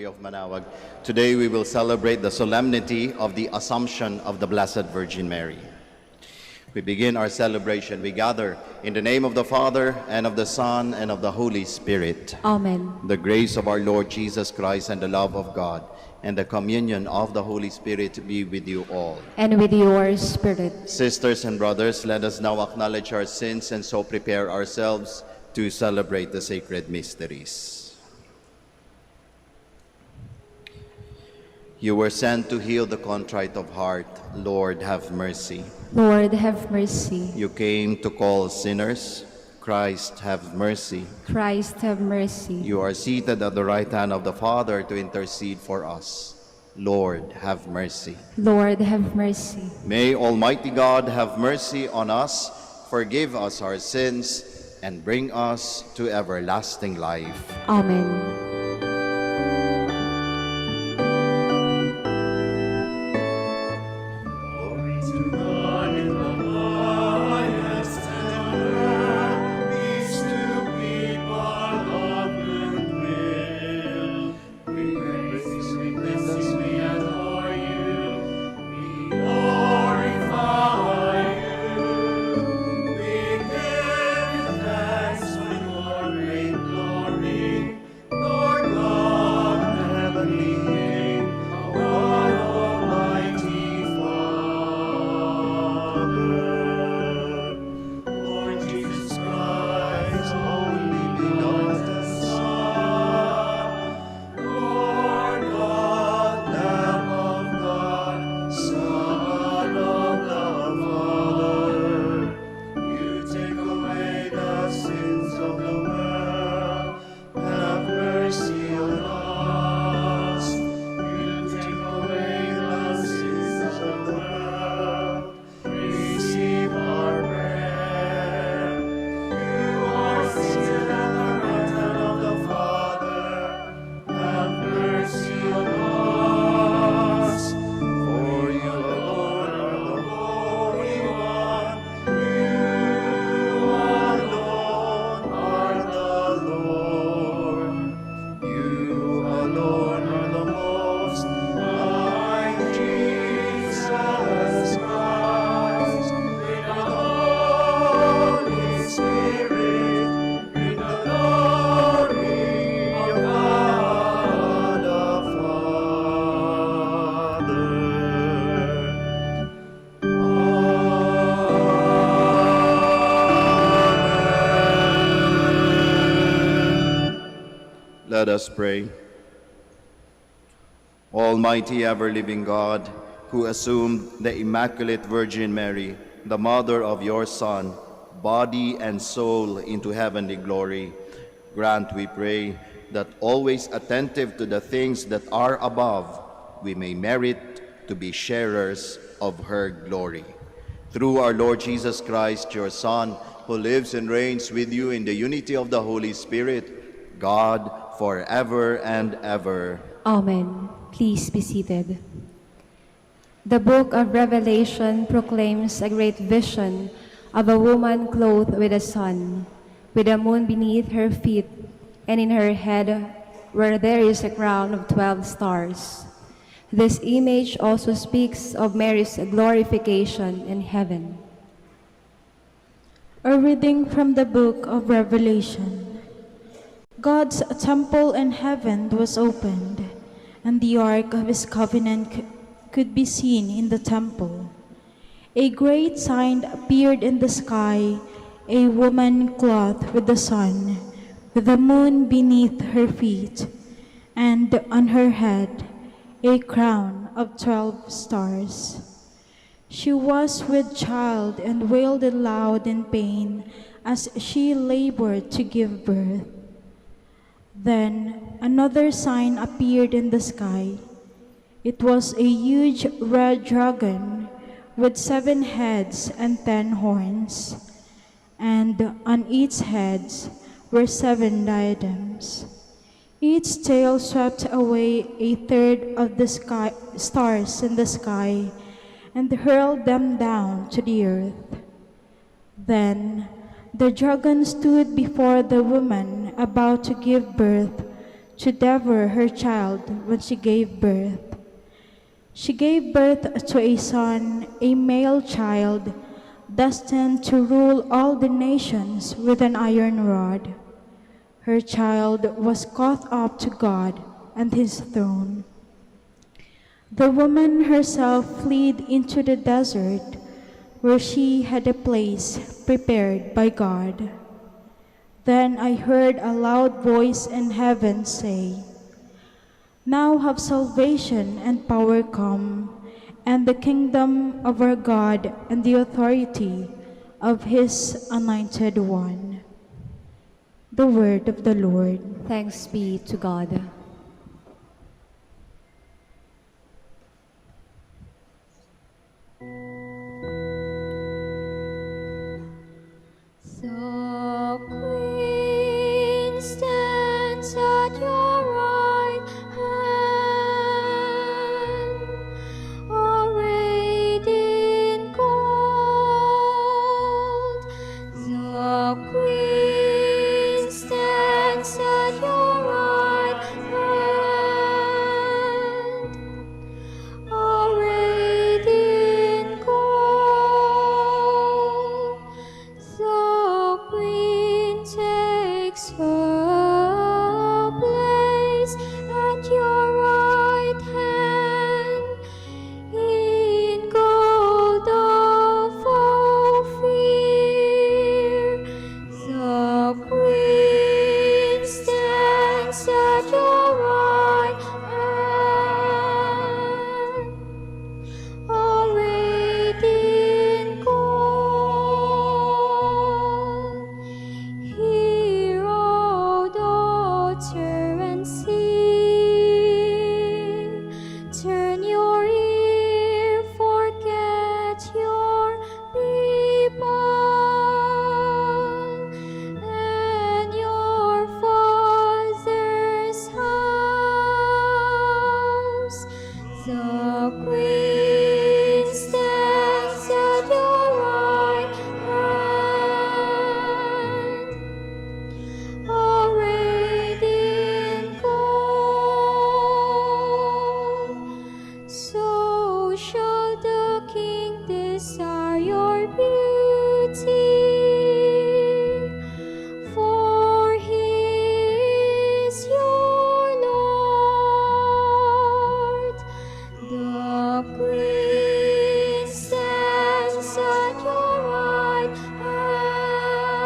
of Manaoag. Today we will celebrate the solemnity of the Assumption of the Blessed Virgin Mary. We begin our celebration. We gather in the name of the Father, and of the Son, and of the Holy Spirit. Amen. The grace of our Lord Jesus Christ and the love of God and the communion of the Holy Spirit be with you all. And with your spirit. Sisters and brothers, let us now acknowledge our sins and so prepare ourselves to celebrate the sacred mysteries. You were sent to heal the contrite of heart. Lord, have mercy. Lord, have mercy. You came to call sinners. Christ, have mercy. Christ, have mercy. You are seated at the right hand of the Father to intercede for us. Lord, have mercy. Lord, have mercy. May Almighty God have mercy on us, forgive us our sins, and bring us to everlasting life. Amen. Let us pray. Almighty ever-living God, who assumed the Immaculate Virgin Mary, the mother of your Son, body and soul into heavenly glory, grant, we pray, that always attentive to the things that are above, we may merit to be sharers of her glory. Through our Lord Jesus Christ, your Son, who lives and reigns with you in the unity of the Holy Spirit, God, forever and ever. Amen. Please be seated. The book of Revelation proclaims a great vision of a woman clothed with a sun, with the moon beneath her feet, and in her head where there is a crown of 12 stars. This image also speaks of Mary's glorification in heaven. A reading from the book of Revelation. God's temple in heaven was opened, and the ark of his covenant could be seen in the temple. A great sign appeared in the sky, a woman clothed with the sun, with the moon beneath her feet, and on her head a crown of 12 stars. She was with child and wailed aloud in pain as she labored to give birth. Then another sign appeared in the sky. It was a huge red dragon with 7 heads and 10 horns, and on its heads were 7 diadems. Its tail swept away a third of the stars in the sky and hurled them down to the earth. Then the dragon stood before the woman about to give birth to devour her child when she gave birth. She gave birth to a son, a male child, destined to rule all the nations with an iron rod. Her child was caught up to God and his throne. The woman herself fled into the desert, where she had a place prepared by God. Then I heard a loud voice in heaven say, "Now have salvation and power come, and the kingdom of our God and the authority of his anointed one." The word of the Lord. Thanks be to God. The Queen stands at your right hand, arrayed in gold. The Queen stands at your right hand, arrayed in gold. The Queen takes her place at your right hand, in gold of Ophir. The Queen stands at your right hand, arrayed in gold. Hear, O daughter, and see. Turn your ear, forget your people and your father's house. The Queen stands at your right hand, arrayed in gold. So shall the King desire your beauty, for he is your Lord. The Queen stands at your right hand,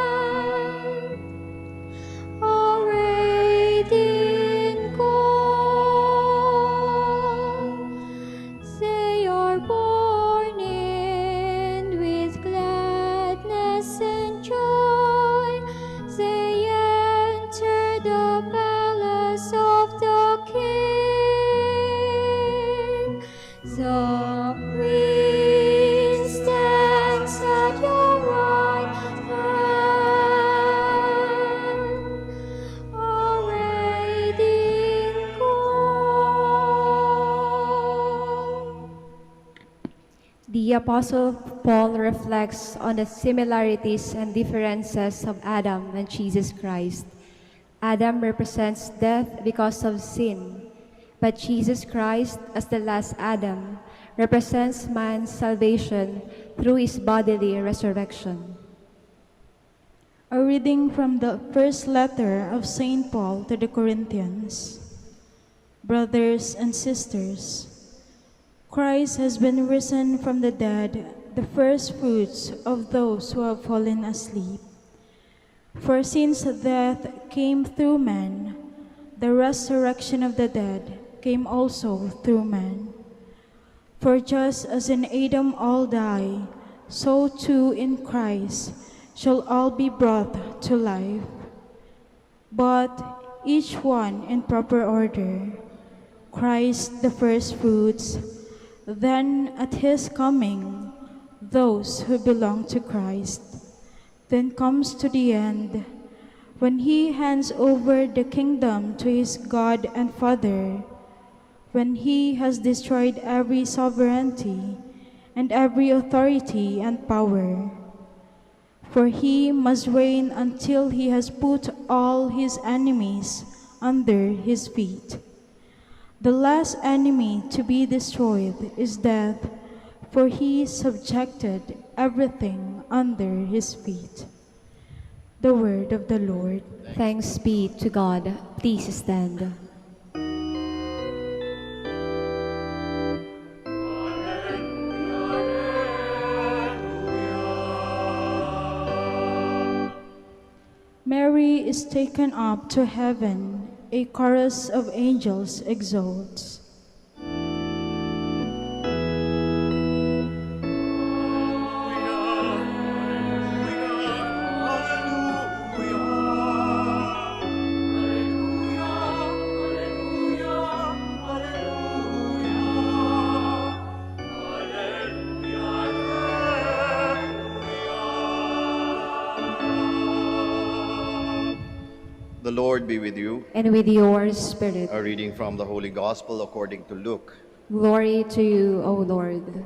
arrayed in gold. They are born in with gladness and joy. They enter the palace of the King. The Queen stands at your right hand, arrayed in gold. The Apostle Paul reflects on the similarities and differences of Adam and Jesus Christ. Adam represents death because of sin, but Jesus Christ, as the last Adam, represents man's salvation through his bodily resurrection. A reading from the first letter of St. Paul to the Corinthians. Brothers and sisters, Christ has been risen from the dead, the first fruits of those who have fallen asleep. For since death came through man, the resurrection of the dead came also through man. For just as in Adam all die, so too in Christ shall all be brought to life. But each one in proper order. Christ the first fruits, then at his coming, those who belong to Christ. Then comes to the end, when he hands over the kingdom to his God and Father, when he has destroyed every sovereignty and every authority and power. For he must reign until he has put all his enemies under his feet. The last enemy to be destroyed is death, for he subjected everything under his feet. The word of the Lord. Thanks be to God. Please stand. Mary is taken up to heaven, a chorus of angels exalts. The Lord be with you. And with your spirit. A reading from the Holy Gospel according to Luke. Glory to you, O Lord.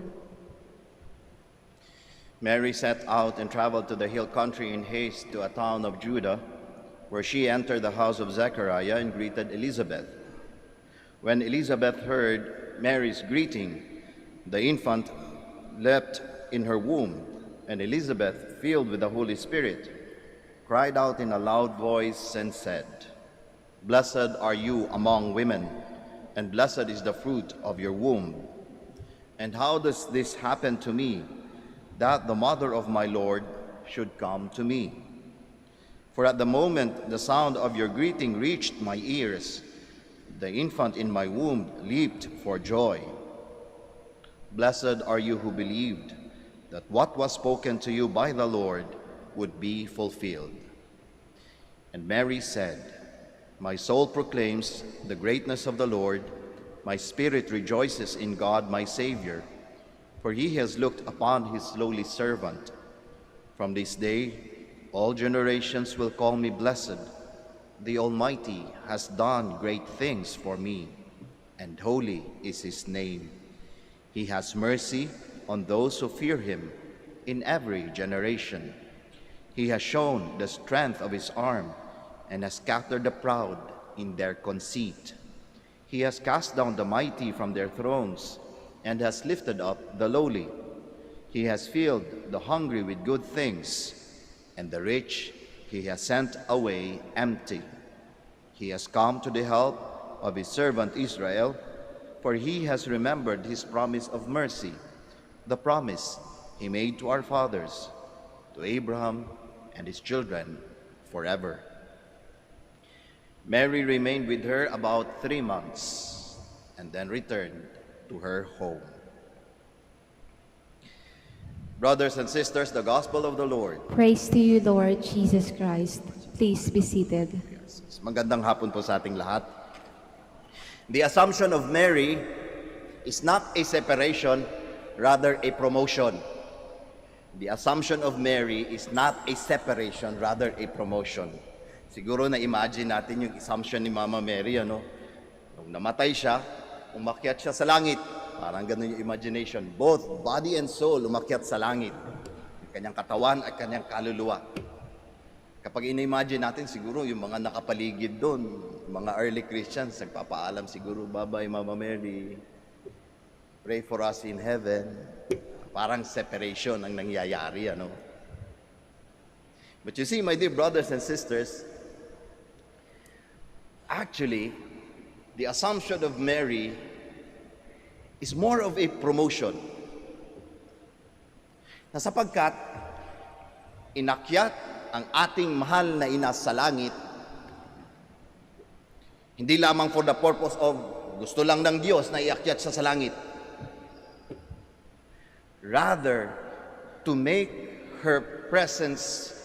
Mary set out and traveled to the hill country in haste to a town of Judah, where she entered the house of Zechariah and greeted Elizabeth. When Elizabeth heard Mary's greeting, the infant leapt in her womb, and Elizabeth, filled with the Holy Spirit, cried out in a loud voice and said, "Blessed are you among women, and blessed is the fruit of your womb. And how does this happen to me, that the mother of my Lord should come to me? For at the moment the sound of your greeting reached my ears, the infant in my womb leaped for joy. Blessed are you who believed that what was spoken to you by the Lord would be fulfilled." And Mary said, "My soul proclaims the greatness of the Lord. My spirit rejoices in God my Savior, for he has looked upon his lowly servant. From this day all generations will call me blessed. The Almighty has done great things for me, and holy is his name. He has mercy on those who fear him in every generation. He has shown the strength of his arm and has scattered the proud in their conceit. He has cast down the mighty from their thrones and has lifted up the lowly. He has filled the hungry with good things, and the rich he has sent away empty. He has come to the help of his servant Israel, for he has remembered his promise of mercy, the promise he made to our fathers, to Abraham and his children forever." Mary remained with her about 3 months and then returned to her home. Brothers and sisters, the Gospel of the Lord. Praise to you, Lord Jesus Christ. Please be seated. Magandang hapon po sa ating lahat. The assumption of Mary is not a separation, rather a promotion. The assumption of Mary is not a separation, rather a promotion. Siguro na-imagine natin yung assumption ni Mama Mary, ano? Nung namatay siya, umakyat siya sa langit. Parang ganun yung imagination. Both body and soul umakyat sa langit. Yung kanyang katawan at kanyang kaluluwa. Kapag ina-imagine natin, siguro yung mga nakapaligid doon, mga early Christians, nagpapaalam siguro, "Bye-bye, Mama Mary. Pray for us in heaven." Parang separation ang nangyayari, ano? But you see, my dear brothers and sisters, actually, the assumption of Mary is more of a promotion. Na sapagkat inakyat ang ating mahal na ina sa langit, hindi lamang for the purpose of gusto lang ng Diyos na iakyat siya sa langit. Rather, to make her presence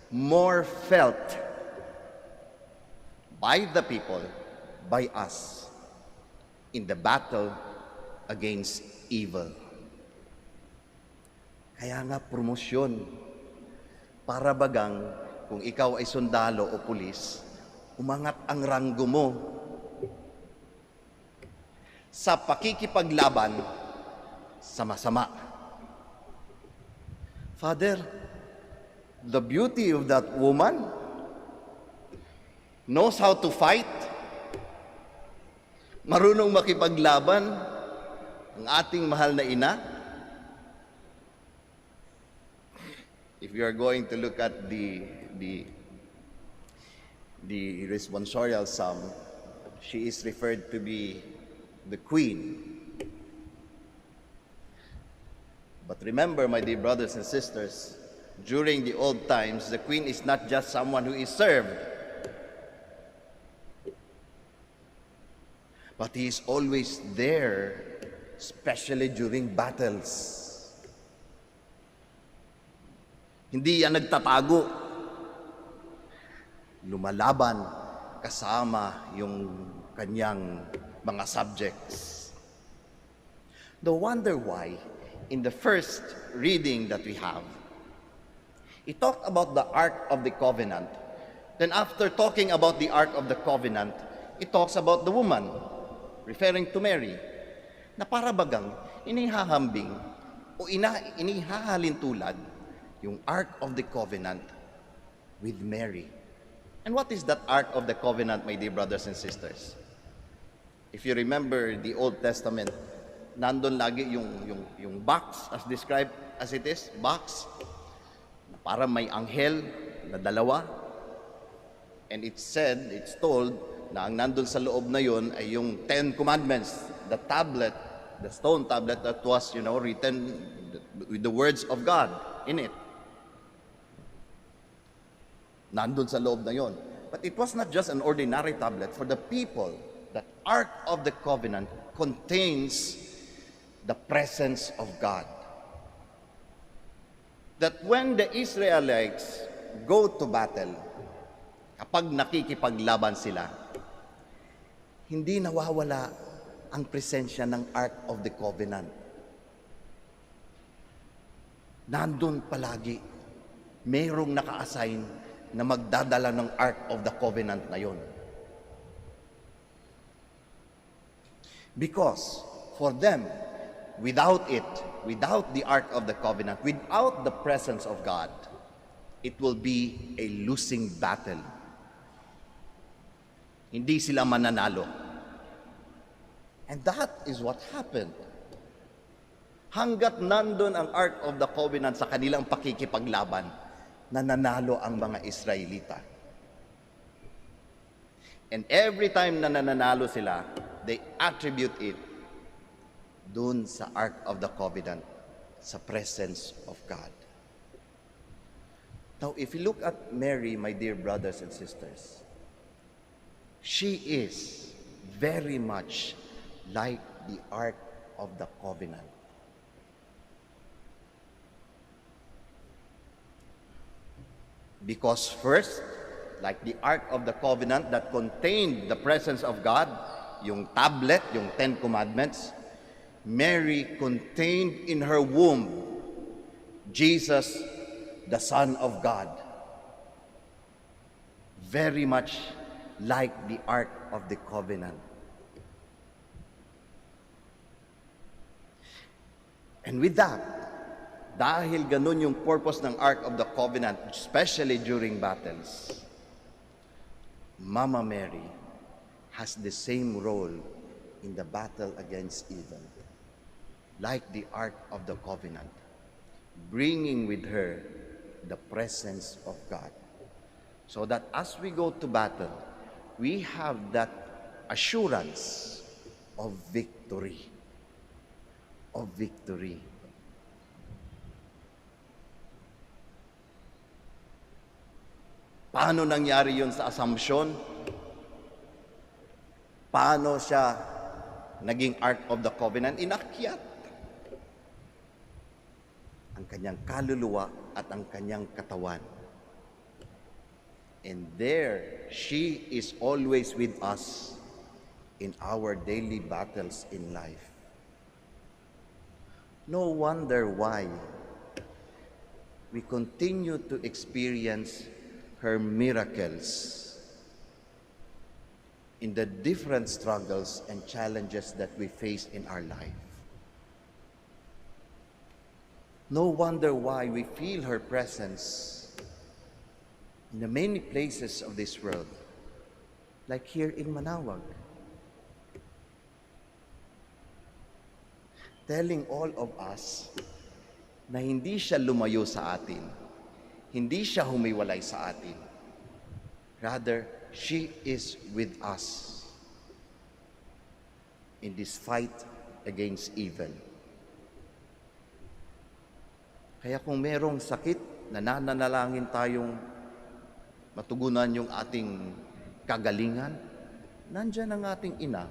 more felt by the people, by us, in the battle against evil. Kaya nga promosyon, para bagang kung ikaw ay sundalo o pulis, umangat ang ranggo mo sa pakikipaglaban sa masama. Father, the beauty of that woman knows how to fight Marunong makipaglaban ang ating mahal na ina? If you are going to look at the responsorial psalm, she is referred to be the queen. But remember, my dear brothers and sisters, during the old times, the queen is not just someone who is served, but he is always there, especially during battles. Hindi yan nagtatago. Lumalaban kasama yung kanyang mga subjects. No wonder why, in the first reading that we have, it talked about the Ark of the Covenant. Then after talking about the Ark of the Covenant, it talks about the woman, referring to Mary, na para bagang inihahambing o inihahalin tulad yung Ark of the Covenant with Mary. And what is that Ark of the Covenant, my dear brothers and sisters? If you remember the Old Testament, nandun lagi yung box as described as it is, box, na para may anghel na dalawa. And it's told, na ang nandun sa loob na yun ay yung 10 Commandments, the tablet, the stone tablet that was, written with the words of God in it. Nandun sa loob na yon. But it was not just an ordinary tablet. For the people, that Ark of the Covenant contains the presence of God. That when the Israelites go to battle, kapag nakikipaglaban sila, hindi nawawala ang presensya ng Ark of the Covenant. Nandun palagi, mayroong naka-assign na magdadala ng Ark of the Covenant na yon. Because for them, without it, without the Ark of the Covenant, without the presence of God, it will be a losing battle. Hindi sila mananalo. And that is what happened. Hanggat nandun ang Ark of the Covenant sa kanilang pakikipaglaban, nananalo ang mga Israelita. And every time na nananalo sila, they attribute it dun sa Ark of the Covenant, sa presence of God. Now, if you look at Mary, my dear brothers and sisters, she is very much like the Ark of the Covenant. Because first, like the Ark of the Covenant that contained the presence of God, yung tablet, yung 10 Commandments, Mary contained in her womb Jesus, the Son of God. Very much like the Ark of the Covenant. And with that, dahil ganun yung purpose ng Ark of the Covenant, especially during battles, Mama Mary has the same role in the battle against evil, like the Ark of the Covenant, bringing with her the presence of God. So that as we go to battle, we have that assurance of victory. Of victory. Paano nangyari yun sa Assumption? Paano siya naging Ark of the Covenant? Inakyat ang kanyang kaluluwa at ang kanyang katawan. And there, she is always with us in our daily battles in life. No wonder why we continue to experience her miracles in the different struggles and challenges that we face in our life. No wonder why we feel her presence in the many places of this world, like here in Manaoag. telling all of us na hindi siya lumayo sa atin, hindi siya humiwalay sa atin. Rather, she is with us in this fight against evil. Kaya kung merong sakit, nananalangin tayong matugunan yung ating kagalingan, nandyan ang ating ina,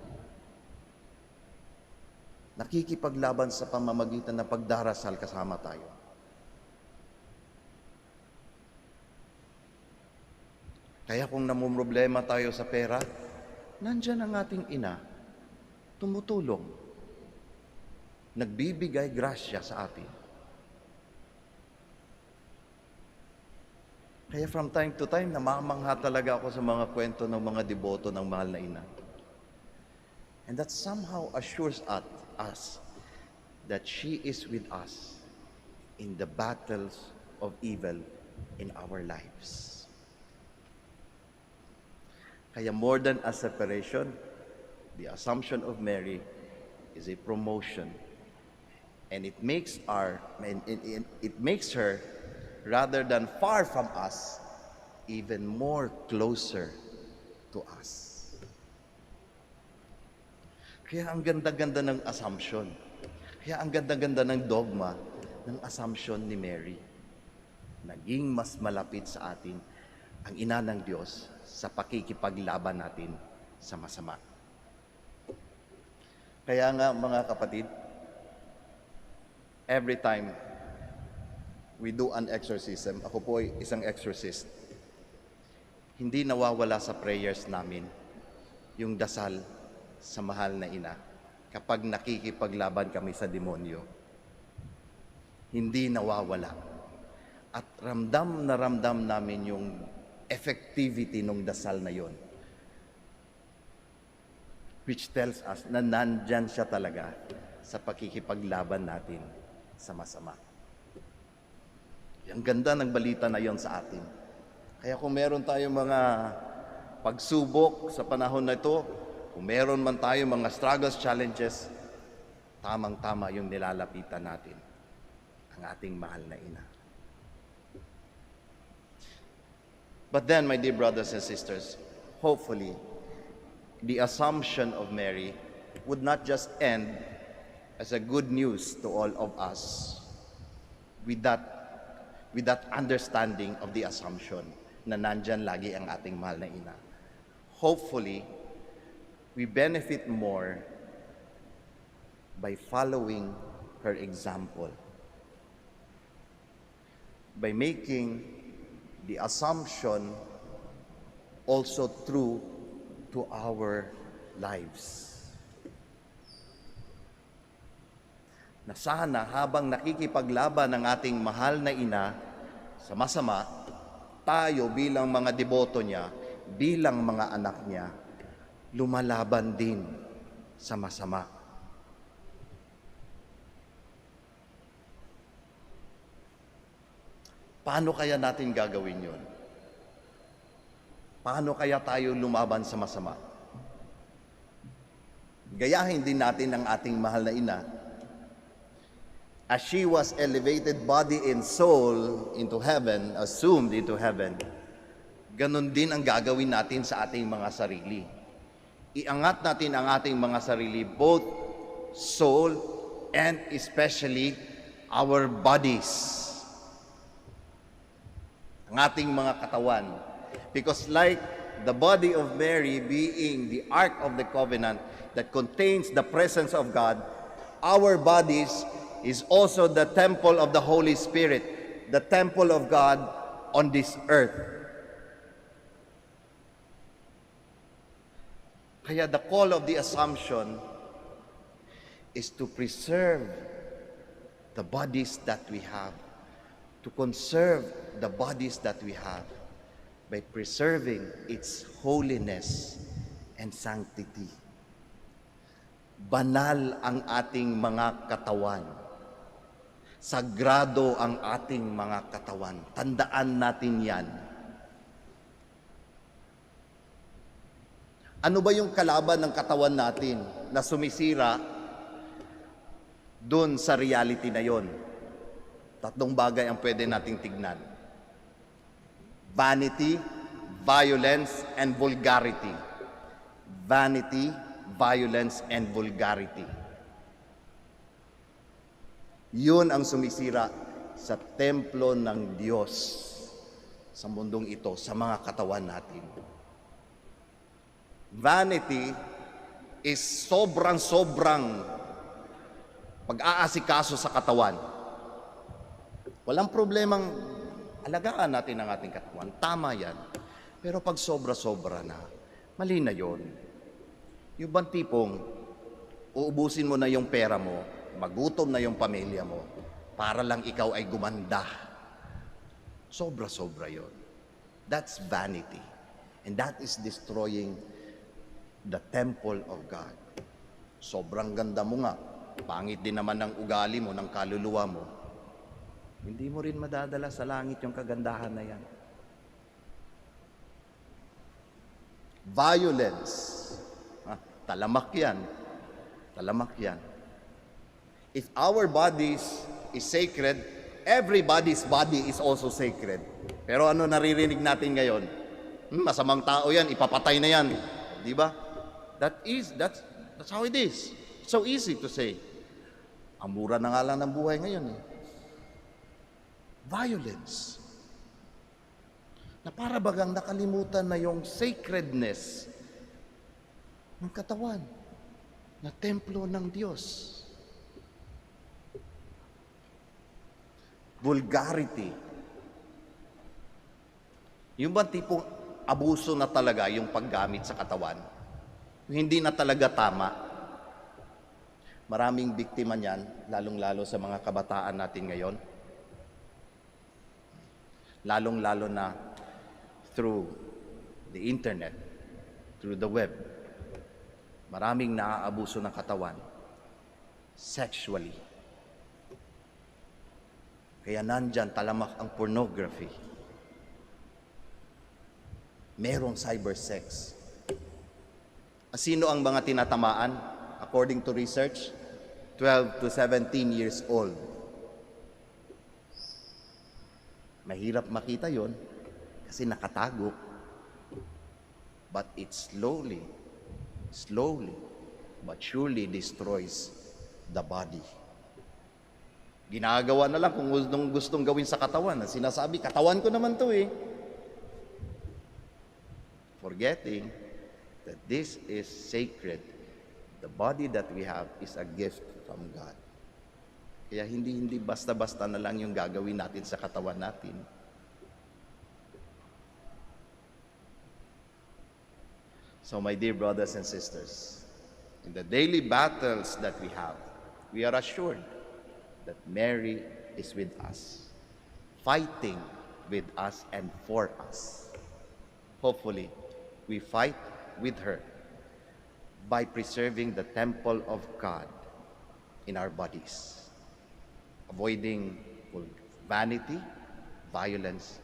nakikipaglaban sa pamamagitan ng pagdarasal kasama tayo. Kaya kung namumroblema tayo sa pera, nandyan ang ating ina, tumutulong, nagbibigay grasya sa atin. Kaya from time to time, namamangha talaga ako sa mga kwento ng mga deboto ng mahal na ina. And that somehow assures us that she is with us in the battles of evil in our lives. Kaya more than a separation, the Assumption of Mary is a promotion. And it makes her, rather than far from us, even more closer to us. Kaya ang ganda-ganda ng assumption. Kaya ang ganda-ganda ng dogma ng assumption ni Mary. Naging mas malapit sa atin ang ina ng Diyos sa pakikipaglaban natin sa masama. Kaya nga mga kapatid, every time we do an exorcism, ako po ay isang exorcist, hindi nawawala sa prayers namin yung dasal sa mahal na ina kapag nakikipaglaban kami sa demonyo. Hindi nawawala. At ramdam na ramdam namin yung effectivity ng dasal na yon, which tells us na nandyan siya talaga sa pakikipaglaban natin sa masama. Ang ganda ng balita na yon sa atin. Kaya kung meron tayong mga pagsubok sa panahon na ito, kung meron man tayong mga struggles, challenges, tamang-tama yung nilalapitan natin, ang ating mahal na ina. But then, my dear brothers and sisters, hopefully, the Assumption of Mary would not just end as a good news to all of us with that understanding of the Assumption na nandyan lagi ang ating mahal na ina. Hopefully, we benefit more by following her example, by making the Assumption also true to our lives. Na sana habang nakikipaglaban ng ating mahal na ina sa masama, tayo bilang mga deboto niya, bilang mga anak niya, lumalaban din sa masama. Paano kaya natin gagawin yun? Paano kaya tayo lumaban sa masama? Gayahin din natin ang ating mahal na ina. As she was elevated body and soul into heaven, assumed into heaven, ganun din ang gagawin natin sa ating mga sarili. Iangat natin ang ating mga sarili, both soul and especially our bodies. Ang ating mga katawan. Because like the body of Mary being the Ark of the Covenant that contains the presence of God, our bodies is also the temple of the Holy Spirit, the temple of God on this earth. Kaya the call of the Assumption is to preserve the bodies that we have, to conserve the bodies that we have by preserving its holiness and sanctity. Banal ang ating mga katawan. Sagrado ang ating mga katawan. Tandaan natin yan. Ano ba yung kalaban ng katawan natin na sumisira? Doon sa reality na yon, tatlong bagay ang pwede nating tignan. Vanity, violence, and vulgarity. Vanity, violence, and vulgarity. Yun ang sumisira sa templo ng Diyos sa mundong ito, sa mga katawan natin. Vanity is sobrang pag-aasikaso sa katawan. Walang problemang alagaan natin ang ating katawan. Tama yan. Pero pag sobra-sobra na, mali na yun. Yung bang tipong, uubusin mo na yung pera mo, magutom na yung pamilya mo, para lang ikaw ay gumanda. Sobra-sobra yun. That's vanity. And that is destroying the temple of God. Sobrang ganda mo nga, pangit din naman ng ugali mo, ng kaluluwa mo, hindi mo rin madadala sa langit yung kagandahan na yan. Violence. Talamak yan. Talamak yan. If our bodies is sacred, everybody's body is also sacred. Pero ano naririnig natin ngayon? Masamang tao yan, ipapatay na yan. Di ba? That's how it is. It's so easy to say. Ang mura na nga lang ng buhay ngayon eh. Violence. Na para bagang nakalimutan na yung sacredness ng katawan na templo ng Diyos. Vulgarity. Yung ba tipong abuso na talaga yung paggamit sa katawan? Hindi na talaga tama. Maraming biktima niyan, lalong-lalo sa mga kabataan natin ngayon. Lalong-lalo na through the internet, through the web. Maraming naaabuso ng katawan sexually. Kaya nandyan talamak ang pornography. Merong cybersex. Sino ang mga tinatamaan? According to research, 12 to 17 years old. Mahirap makita yon kasi nakatago. But it slowly, but surely destroys the body. Ginagawa na lang kung gustong gawin sa katawan. Sinasabi, katawan ko naman to eh. Forgetting that this is sacred. The body that we have is a gift from God. Kaya hindi basta-basta na lang yung gagawin natin sa katawan natin. So my dear brothers and sisters, in the daily battles that we have, we are assured that Mary is with us, fighting with us and for us. Hopefully, we fight with her by preserving the temple of God in our bodies, avoiding vanity, violence,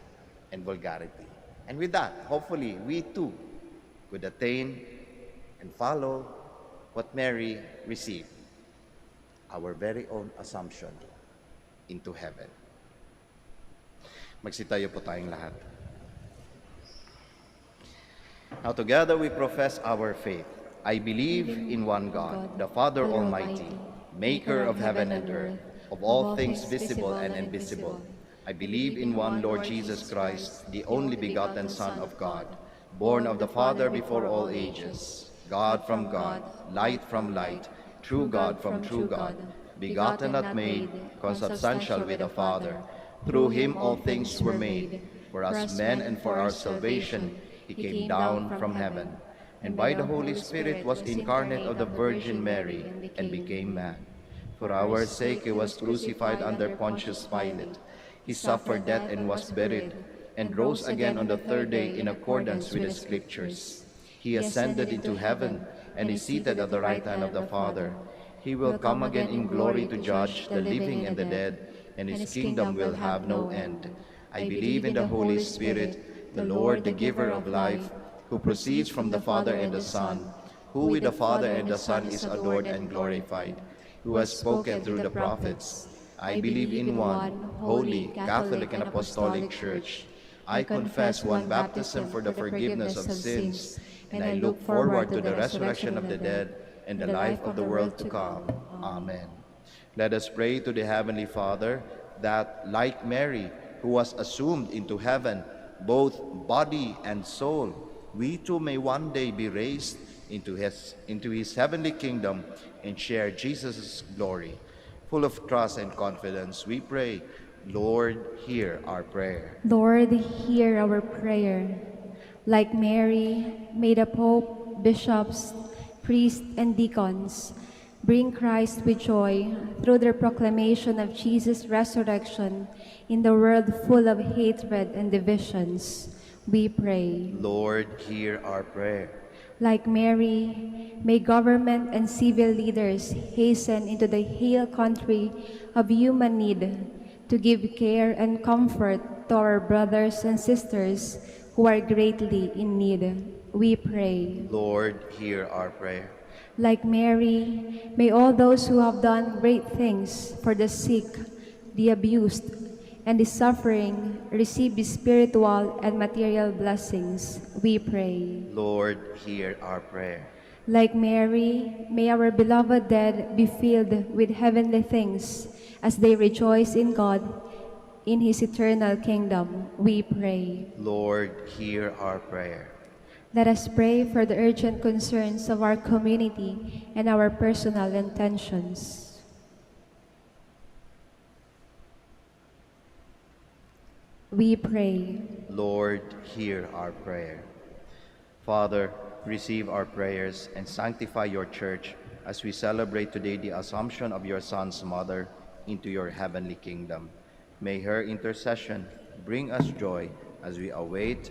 and vulgarity. And with that, hopefully, we too could attain and follow what Mary received, our very own assumption into heaven. Magsitayo po tayong lahat. Now together we profess our faith. I believe in one God, the Father Almighty, maker of heaven and earth, of all things visible and invisible. I believe in one Lord Jesus Christ, the only begotten Son of God, born of the Father before all ages, God from God, light from light, true God from true God, begotten not made, consubstantial with the Father. Through him all things were made. For us men and for our salvation, he came down from heaven, and by the Holy Spirit was incarnate of the Virgin Mary, and became man. For our sake he was crucified under Pontius Pilate. He suffered death and was buried, and rose again on the third day in accordance with the Scriptures. He ascended into heaven, and is seated at the right hand of the Father. He will come again in glory to judge the living and the dead, and his kingdom will have no end. I believe in the Holy Spirit, the Lord, the giver of life, who proceeds from the Father and the Son, who with the Father and the Son is adored and glorified. who has spoken through the prophets. I believe in one holy, Catholic, and Apostolic Church. I confess one baptism for the forgiveness of sins, and I look forward to the resurrection of the dead and the life of the world to come. Amen. Let us pray to the Heavenly Father that, like Mary, who was assumed into heaven, both body and soul, we too may one day be raised into his heavenly kingdom and share Jesus' glory. Full of trust and confidence, we pray, Lord, hear our prayer. Lord, hear our prayer. Like Mary, may the Pope, bishops, priests, and deacons bring Christ with joy through their proclamation of Jesus' resurrection in the world full of hatred and divisions. We pray. Lord, hear our prayer. Like Mary, may government and civil leaders hasten into the hill country of human need to give care and comfort to our brothers and sisters who are greatly in need. We pray. Lord, hear our prayer. Like Mary, may all those who have done great things for the sick, the abused, and the suffering receive the spiritual and material blessings. We pray. Lord, hear our prayer. Like Mary, may our beloved dead be filled with heavenly things as they rejoice in God in His eternal kingdom. We pray. Lord, hear our prayer. Let us pray for the urgent concerns of our community and our personal intentions. We pray. Lord, hear our prayer. Father, receive our prayers and sanctify your church as we celebrate today the assumption of your Son's mother into your heavenly kingdom. May her intercession bring us joy as we await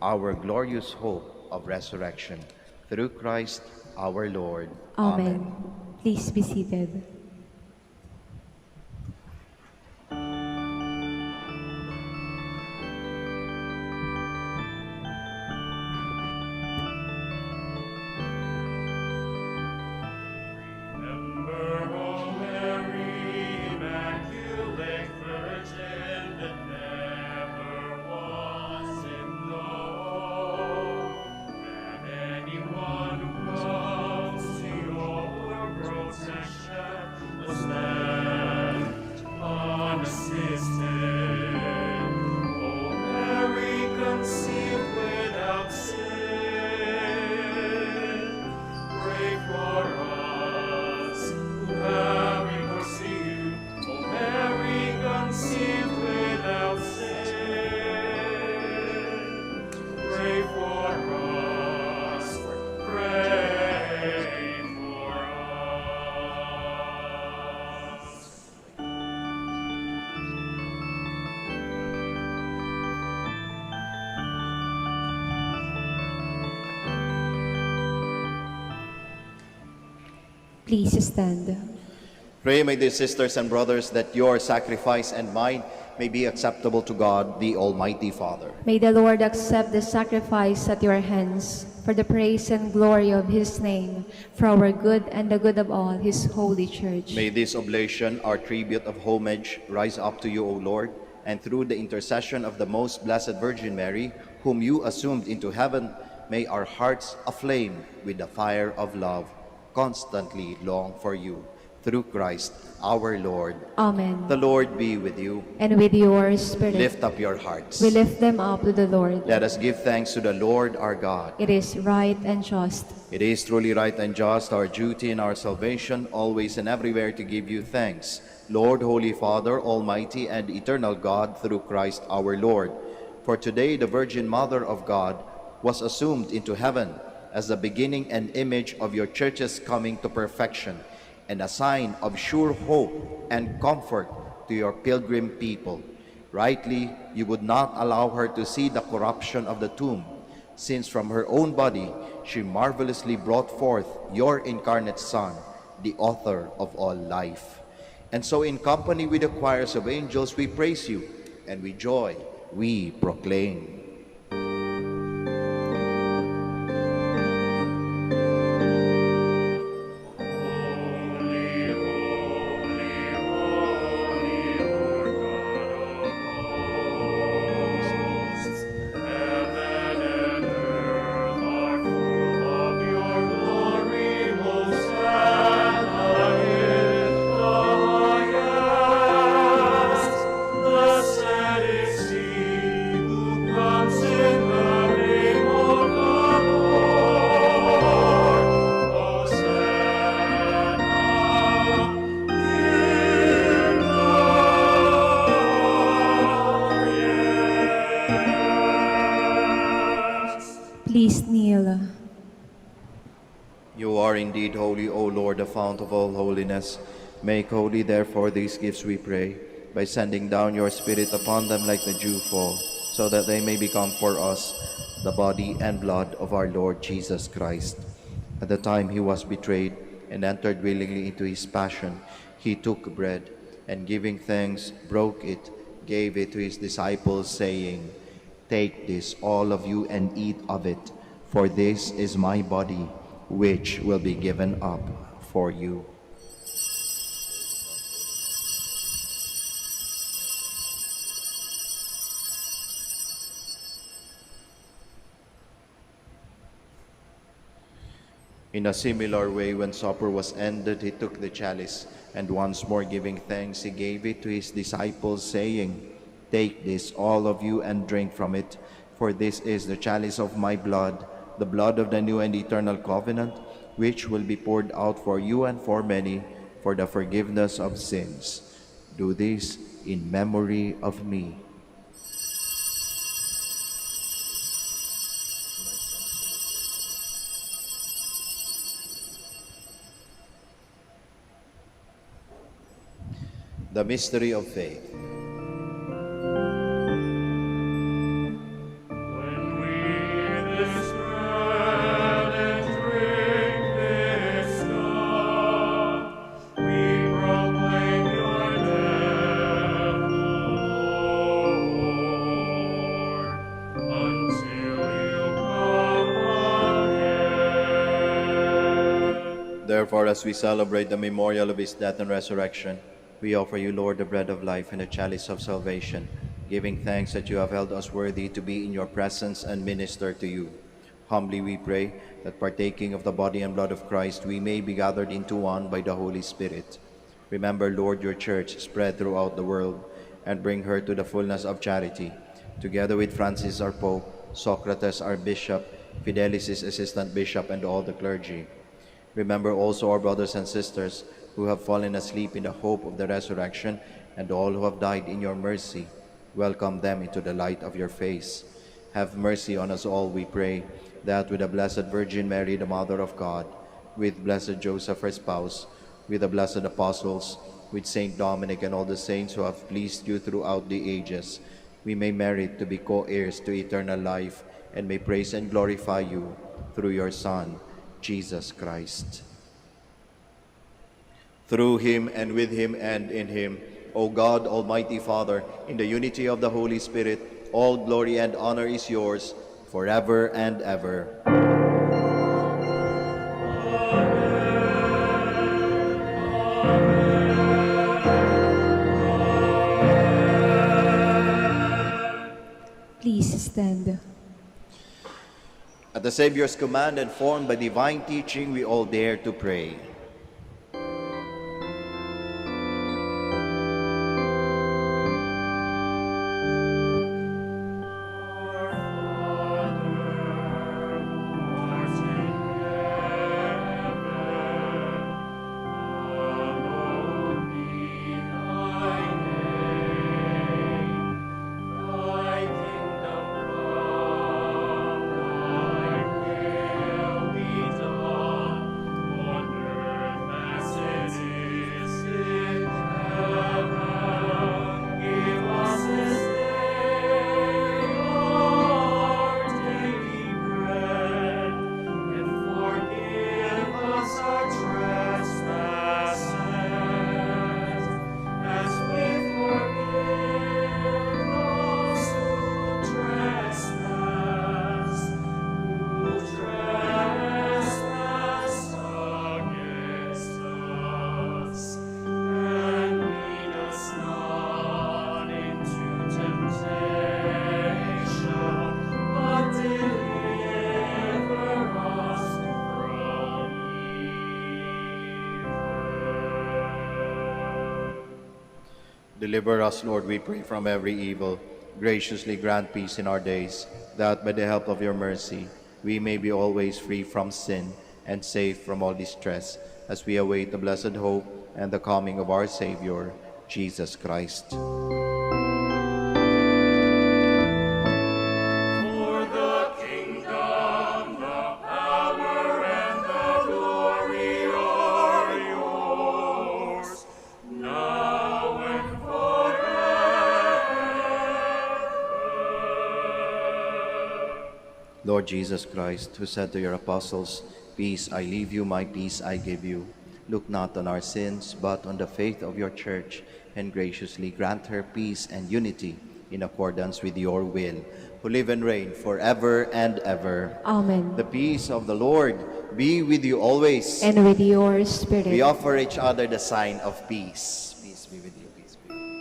our glorious hope of resurrection. Through Christ our Lord. Amen. Please be seated. Please stand. Pray, my dear sisters and brothers, that your sacrifice and mine may be acceptable to God, the Almighty Father. May the Lord accept the sacrifice at your hands for the praise and glory of His name, for our good and the good of all His holy church. May this oblation, our tribute of homage, rise up to you, O Lord, and through the intercession of the most blessed Virgin Mary, whom you assumed into heaven, may our hearts aflame with the fire of love constantly long for you. Through Christ our Lord. Amen. The Lord be with you. And with your spirit. Lift up your hearts. We lift them up to the Lord. Let us give thanks to the Lord our God. It is right and just. It is truly right and just, our duty and our salvation, always and everywhere to give you thanks, Lord, Holy Father, Almighty and eternal God, through Christ our Lord. For today the Virgin Mother of God was assumed into heaven as the beginning and image of your church's coming to perfection, and a sign of sure hope and comfort to your pilgrim people. Rightly, you would not allow her to see the corruption of the tomb, since from her own body she marvelously brought forth your incarnate Son, the author of all life. And so in company with the choirs of angels we praise you, and with joy we proclaim. Holy, indeed holy, O Lord, the fount of all holiness. Make holy, therefore, these gifts, we pray, by sending down your Spirit upon them like the dew fall, so that they may become for us the body and blood of our Lord Jesus Christ. At the time he was betrayed and entered willingly into his passion, he took bread, and giving thanks, broke it, gave it to his disciples, saying, "Take this, all of you, and eat of it, for this is my body, which will be given up for you." In a similar way, when supper was ended, he took the chalice, and once more giving thanks, he gave it to his disciples, saying, "Take this, all of you, and drink from it, for this is the chalice of my blood, the blood of the new and eternal covenant, which will be poured out for you and for many for the forgiveness of sins. Do this in memory of me." The mystery of faith. When we eat this bread and drink this cup, we proclaim your death, Lord, until you come again. Therefore, as we celebrate the memorial of his death and resurrection, we offer you, Lord, the bread of life and the chalice of salvation, giving thanks that you have held us worthy to be in your presence and minister to you. Humbly we pray that, partaking of the body and blood of Christ, we may be gathered into one by the Holy Spirit. Remember, Lord, your church spread throughout the world, and bring her to the fullness of charity, together with Francis our Pope, Socrates our Bishop, Fidelis his assistant bishop, and all the clergy. Remember also our brothers and sisters who have fallen asleep in the hope of the resurrection, and all who have died in your mercy. Welcome them into the light of your face. Have mercy on us all, we pray, that with the Blessed Virgin Mary, the Mother of God, with Blessed Joseph, her spouse, with the blessed apostles, with Saint Dominic and all the saints who have pleased you throughout the ages, we may merit to be co-heirs to eternal life, and may praise and glorify you through your Son, Jesus Christ. Through him, and with him, and in him, O God, Almighty Father, in the unity of the Holy Spirit, all glory and honor is yours, forever and ever. Please stand. At the Savior's command and formed by divine teaching, we all dare to pray. Deliver us, Lord, we pray, from every evil. Graciously grant peace in our days, that by the help of your mercy we may be always free from sin and safe from all distress, as we await the blessed hope and the coming of our Savior, Jesus Christ. For the kingdom, the power, and the glory Lord Jesus Christ, who said to your apostles, "Peace I leave you, my peace I give you," look not on our sins, but on the faith of your church, and graciously grant her peace and unity in accordance with your will, who live and reign forever and ever. Amen. The peace of the Lord be with you always. And with your spirit. We offer each other the sign of peace. Peace be with you. Peace be with you.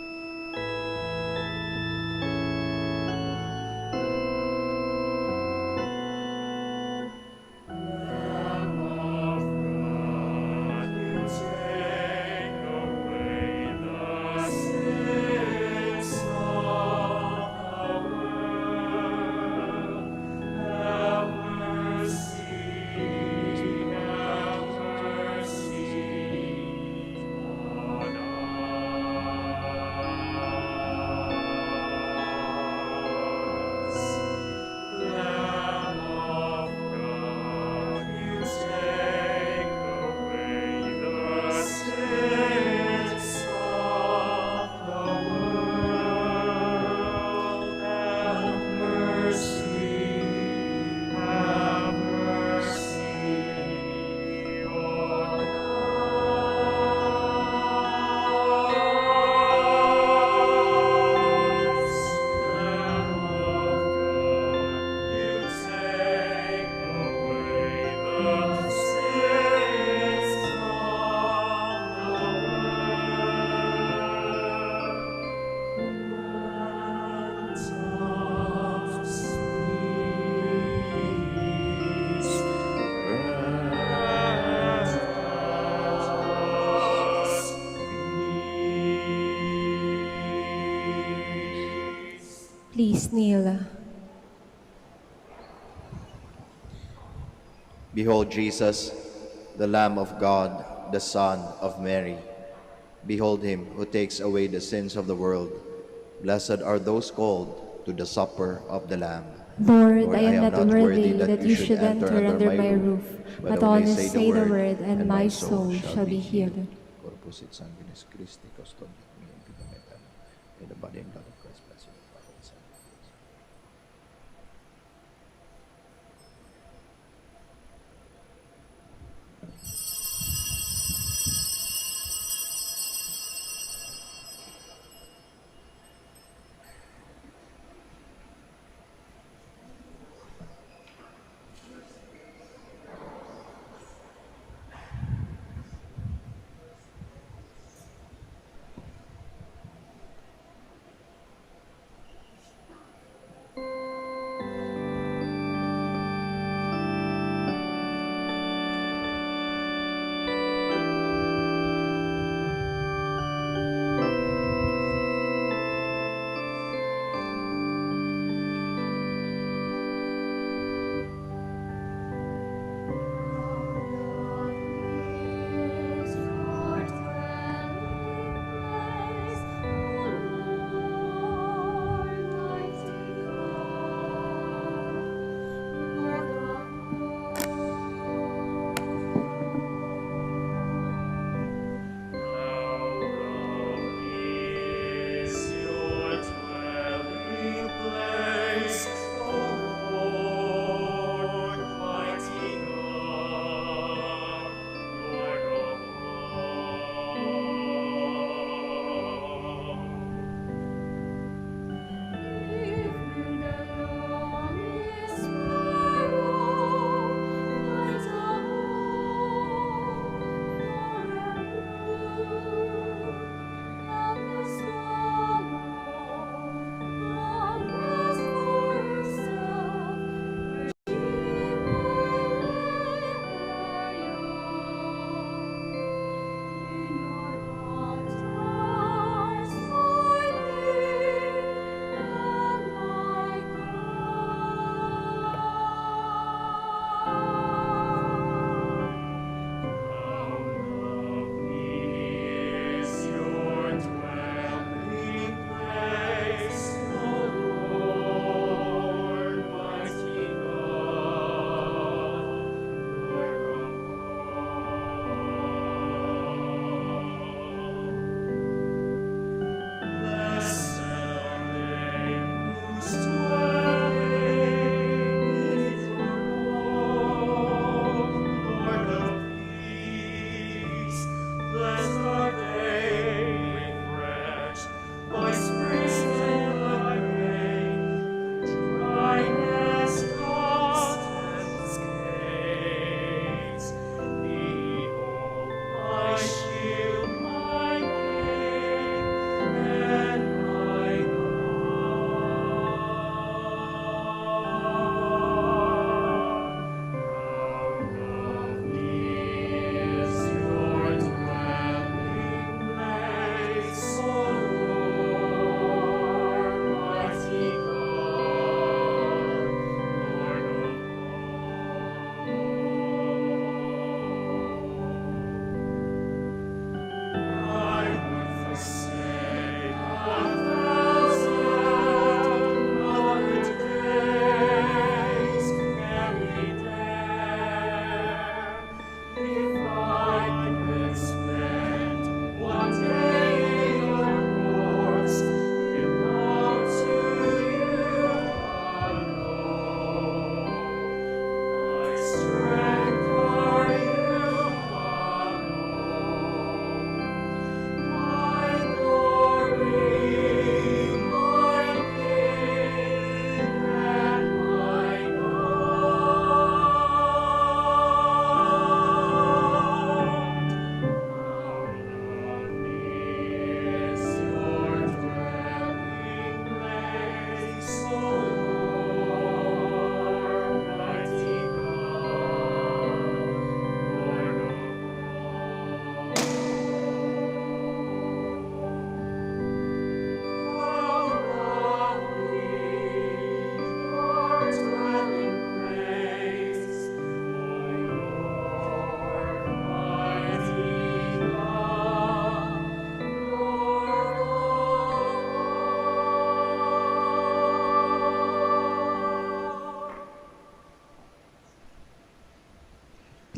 Please kneel. Behold Jesus, the Lamb of God, the Son of Mary. Behold him who takes away the sins of the world. Blessed are those called to the supper of the Lamb. Lord, I am not worthy that you should enter under my roof, but only say the word, and my soul shall be healed. Corpus et sanguinis Christi, custodiet meum vita aeternam. In the body and blood of Christ, blessed be the Father, Son, and Holy Spirit.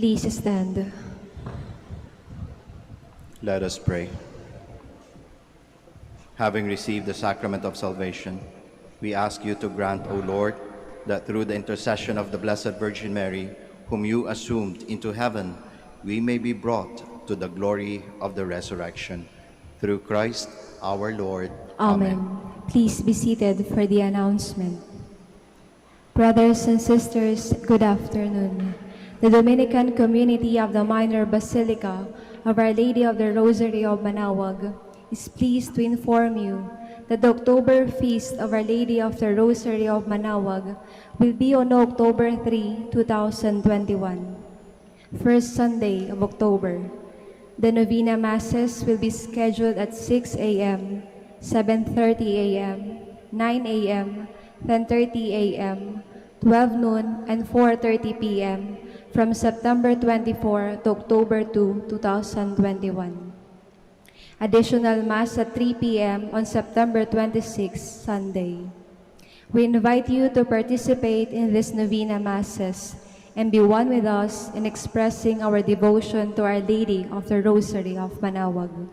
Please stand. Let us pray. Having received the sacrament of salvation, we ask you to grant, O Lord, that through the intercession of the Blessed Virgin Mary, whom you assumed into heaven, we may be brought to the glory of the resurrection. Through Christ our Lord. Amen. Please be seated for the announcement. Brothers and sisters, good afternoon. The Dominican community of the Minor Basilica of Our Lady of the Rosary of Manaoag is pleased to inform you that the October Feast of Our Lady of the Rosary of Manaoag will be on October 3, 2021, first Sunday of October. The Novena Masses will be scheduled at 6 a.m., 7:30 a.m., 9 a.m., 10:30 a.m., 12 noon, and 4:30 p.m. from September 24 to October 2, 2021. Additional Mass at 3 p.m. on September 26, Sunday. We invite you to participate in these Novena Masses and be one with us in expressing our devotion to Our Lady of the Rosary of Manaoag.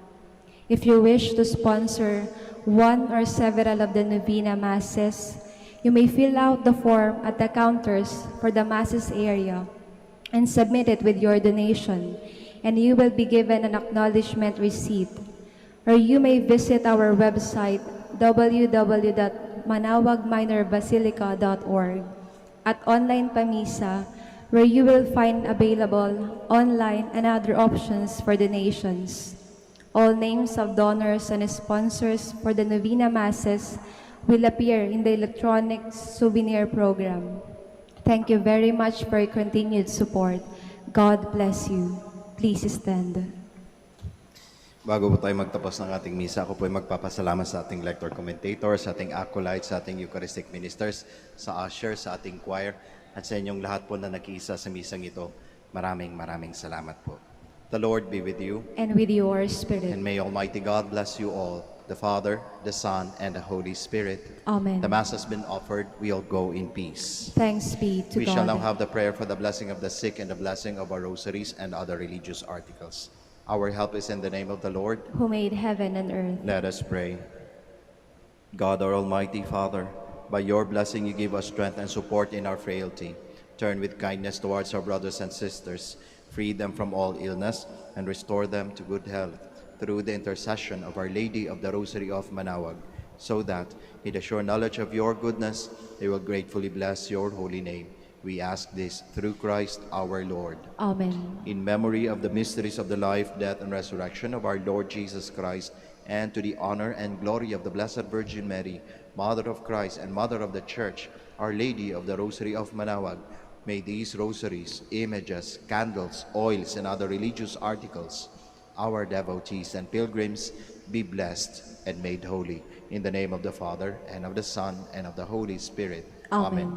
If you wish to sponsor one or several of the Novena Masses, you may fill out the form at the counters for the Masses area and submit it with your donation, and you will be given an acknowledgement receipt. Or you may visit our website www.manaoagminorbasilica.org at Online Pamisa, where you will find available online and other options for donations. All names of donors and sponsors for the Novena Masses will appear in the electronic souvenir program. Thank you very much for your continued support. God bless you. Please stand. Bago po tayo magtapos ng ating misa, ako po ay magpapasalamat sa ating lector commentator, sa ating acolytes, sa ating Eucharistic ministers, sa ushers, sa ating choir, at sa inyong lahat po na nakiisa sa misang ito. Maraming salamat po. The Lord be with you. And with your spirit. And may Almighty God bless you all, the Father, the Son, and the Holy Spirit. Amen. The Mass has been offered. We'll go in peace. Thanks be to We God. shall now have the prayer for the blessing of the sick and the blessing of our rosaries and other religious articles. Our help is in the name of the Lord, who made heaven and earth. Let us pray. God, our Almighty Father, by your blessing you give us strength and support in our frailty. Turn with kindness towards our brothers and sisters, free them from all illness, and restore them to good health through the intercession of Our Lady of the Rosary of Manaoag, so that, in the sure knowledge of your goodness, they will gratefully bless your holy name. We ask this through Christ our Lord. Amen. In memory of the mysteries of the life, death, and resurrection of our Lord Jesus Christ, and to the honor and glory of the Blessed Virgin Mary, Mother of Christ and Mother of the Church, Our Lady of the Rosary of Manaoag, may these rosaries, images, candles, oils, and other religious articles, our devotees and pilgrims, be blessed and made holy. In the name of the Father, and of the Son, and of the Holy Spirit. Amen.